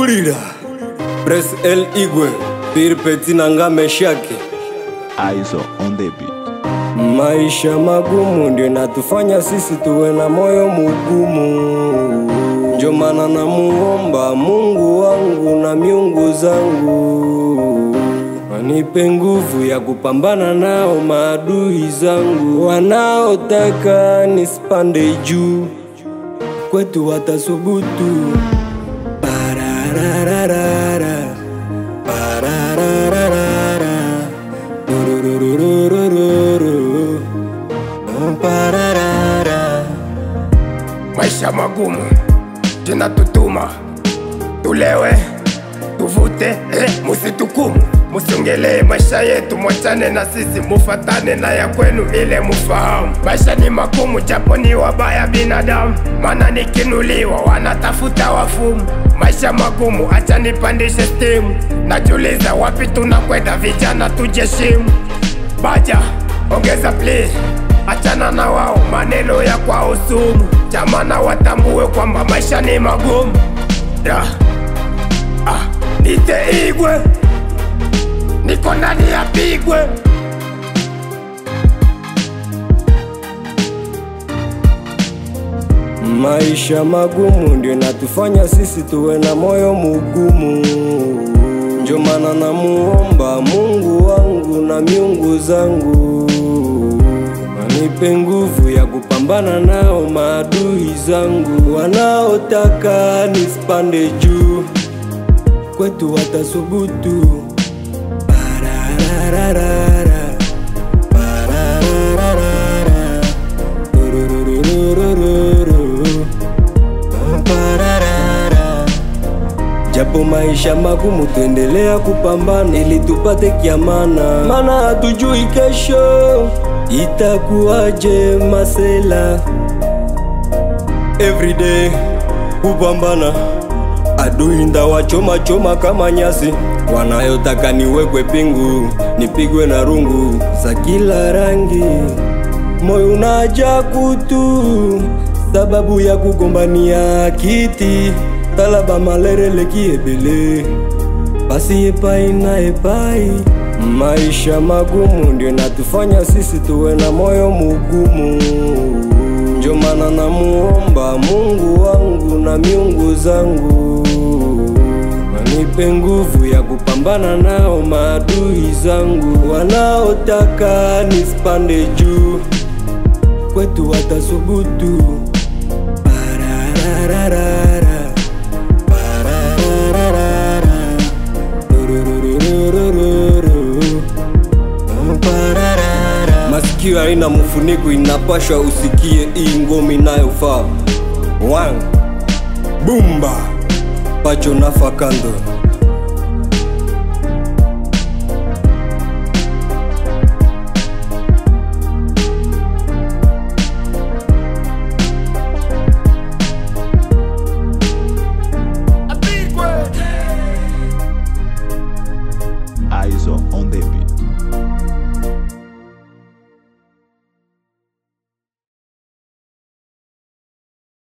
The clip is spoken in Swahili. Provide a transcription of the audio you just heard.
Pulira Press El Igwe Pir Petit Nanga Meshaki Aizo on the beat. Maisha magumu ndio natufanya sisi tuwe na moyo mugumu. Ndio maana namuomba Mungu wangu na miungu zangu anipe nguvu ya kupambana nao maadui zangu wanaotaka nisipande juu. Kwetu watasubutu parararara parararara tururururururu pararara. Maisha magumu tunatutuma tulewe tuvute, musitukumu musiongelee maisha yetu, mwachane na sisi mufatane na ya kwenu ile mufahamu. Maisha ni magumu japo ni wabaya binadamu, mana nikinuliwa wanatafuta wafumu. Maisha magumu acha nipandishe stimu, najuliza wapi tunakwenda vijana tujeshimu. Baja ongeza please, achana na wao maneno ya kwao sumu, jamana watambue kwamba maisha ni magumu. Nite Igwe, niko ndani ya Bigwe. Maisha magumu ndio natufanya sisi tuwe na moyo mugumu. Ndio maana namuomba Mungu wangu na miungu zangu anipe nguvu ya kupambana nao maadui zangu wanaotaka nisipande juu. Kwetu watasubutu parararara parararara turururururu pararara. Japo maisha magumu tuendelea kupambana ili tupate kiamana, mana hatujui kesho itakuwaje masela. Everyday kupambana, adui ndawachoma choma kama nyasi, wanayotaka niwekwe pingu nipigwe na rungu za kila rangi. Moyo unaja kutu sababu ya kugombania kiti, talaba malerele kiebele basi epai na epai. Maisha magumu ndio natufanya sisi tuwe na moyo mugumu. Ndio maana namuomba Mungu wangu na miungu zangu anipe nguvu ya kupambana nao maadui zangu wanaotaka nisipande juu. Kwetu watasubutu parararara parararara turururururu pararara. Masikio haina mfuniko, inapashwa usikie hii ngoma inayofaa. Wang Bumba Pacho Nafakando.